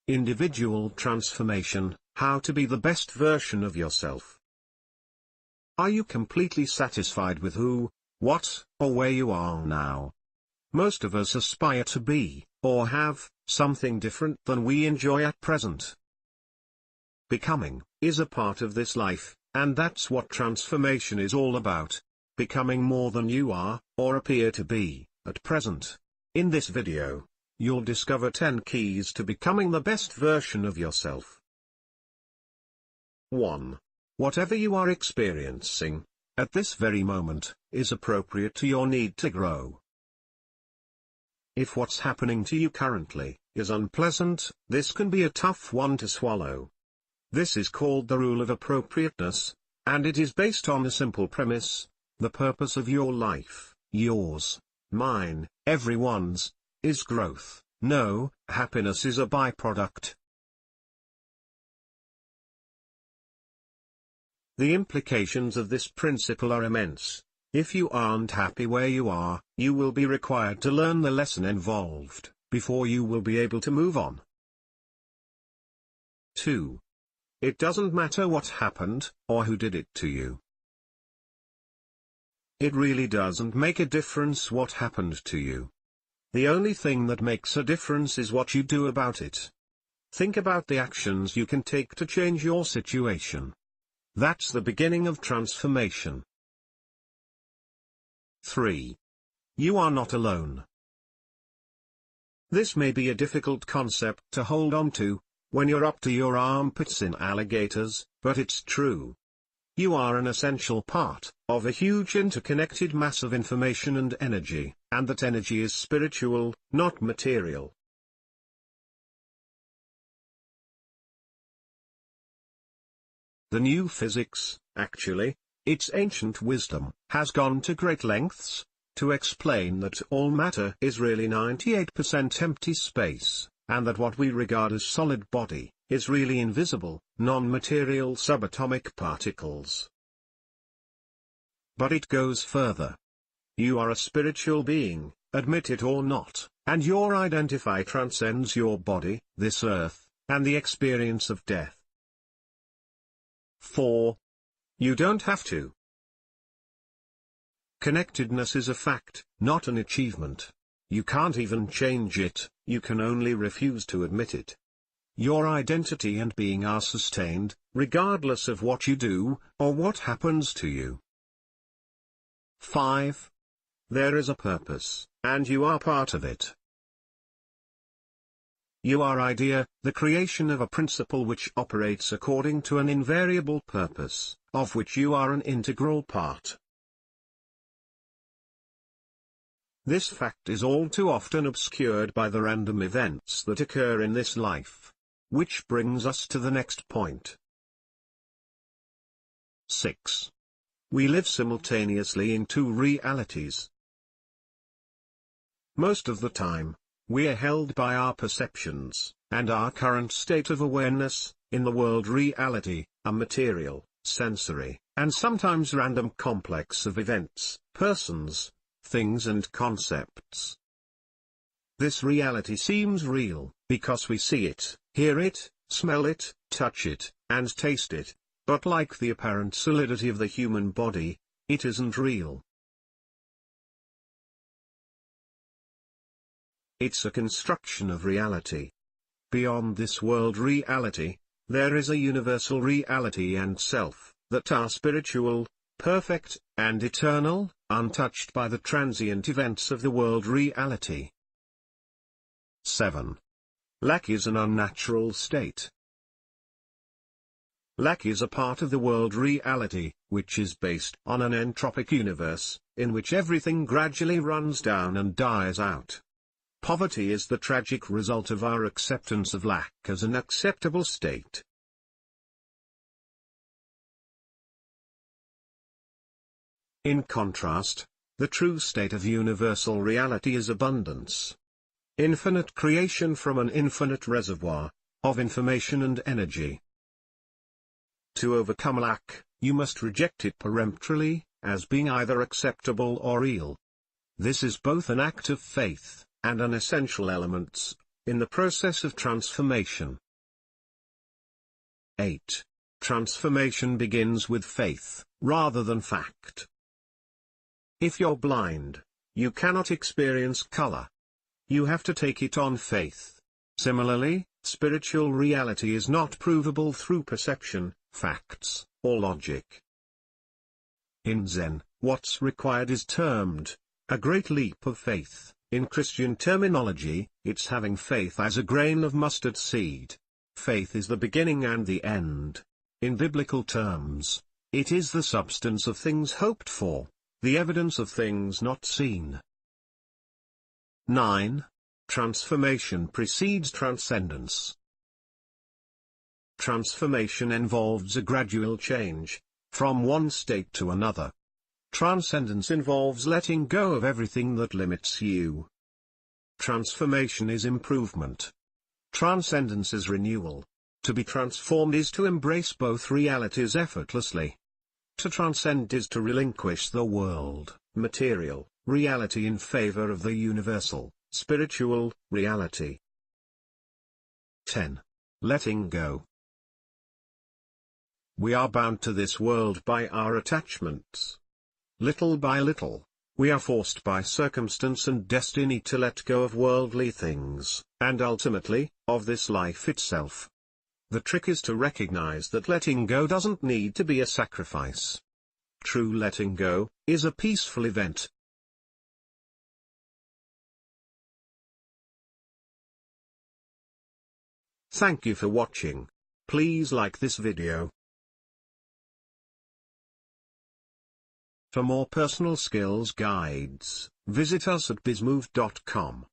Individual transformation, how to be the best version of yourself. Are you completely satisfied with who, what, or where you are now? Most of us aspire to be, or have, something different than we enjoy at present. Becoming is a part of this life, and that's what transformation is all about. Becoming more than you are, or appear to be, at present. In this video, you'll discover 10 keys to becoming the best version of yourself. 1. Whatever you are experiencing, at this very moment, is appropriate to your need to grow. If what's happening to you currently is unpleasant, this can be a tough one to swallow. This is called the rule of appropriateness, and it is based on a simple premise: the purpose of your life, yours, mine, everyone's, is growth. No, happiness is a byproduct. The implications of this principle are immense. If you aren't happy where you are, you will be required to learn the lesson involved, before you will be able to move on. 2. It doesn't matter what happened, or who did it to you. It really doesn't make a difference what happened to you. The only thing that makes a difference is what you do about it. Think about the actions you can take to change your situation. That's the beginning of transformation. 3. You are not alone. This may be a difficult concept to hold on to, when you're up to your armpits in alligators, but it's true. You are an essential part of a huge interconnected mass of information and energy, and that energy is spiritual, not material. The new physics, actually, its ancient wisdom, has gone to great lengths to explain that all matter is really 98% empty space, and that what we regard as solid body is really invisible, non-material subatomic particles. But it goes further. You are a spiritual being, admit it or not, and your identity transcends your body, this earth, and the experience of death. 4. You don't have to. Connectedness is a fact, not an achievement. You can't even change it, you can only refuse to admit it. Your identity and being are sustained, regardless of what you do, or what happens to you. 5. There is a purpose, and you are part of it. You are idea, the creation of a principle which operates according to an invariable purpose, of which you are an integral part. This fact is all too often obscured by the random events that occur in this life. Which brings us to the next point. 6. We live simultaneously in two realities. Most of the time, we are held by our perceptions, and our current state of awareness, in the world reality, a material, sensory, and sometimes random complex of events, persons, things and concepts. This reality seems real, because we see it, hear it, smell it, touch it, and taste it, but like the apparent solidity of the human body, it isn't real. It's a construction of reality. Beyond this world reality, there is a universal reality and self, that are spiritual, perfect, and eternal, untouched by the transient events of the world reality. 7. Lack is an unnatural state. Lack is a part of the world reality, which is based on an entropic universe, in which everything gradually runs down and dies out. Poverty is the tragic result of our acceptance of lack as an acceptable state. In contrast, the true state of universal reality is abundance. Infinite creation from an infinite reservoir of information and energy. To overcome lack, you must reject it peremptorily, as being either acceptable or real. This is both an act of faith, and an essential element in the process of transformation. 8. Transformation begins with faith, rather than fact. If you're blind, you cannot experience color. You have to take it on faith. Similarly, spiritual reality is not provable through perception, facts, or logic. In Zen, what's required is termed a great leap of faith. In Christian terminology, it's having faith as a grain of mustard seed. Faith is the beginning and the end. In biblical terms, it is the substance of things hoped for, the evidence of things not seen. 9. Transformation precedes transcendence. Transformation involves a gradual change, from one state to another. Transcendence involves letting go of everything that limits you. Transformation is improvement. Transcendence is renewal. To be transformed is to embrace both realities effortlessly. To transcend is to relinquish the world, material, reality in favor of the universal, spiritual, reality. 10. Letting go. We are bound to this world by our attachments. Little by little, we are forced by circumstance and destiny to let go of worldly things, and ultimately, of this life itself. The trick is to recognize that letting go doesn't need to be a sacrifice. True letting go is a peaceful event. Thank you for watching. Please like this video. For more personal skills guides, visit us at bizmove.com.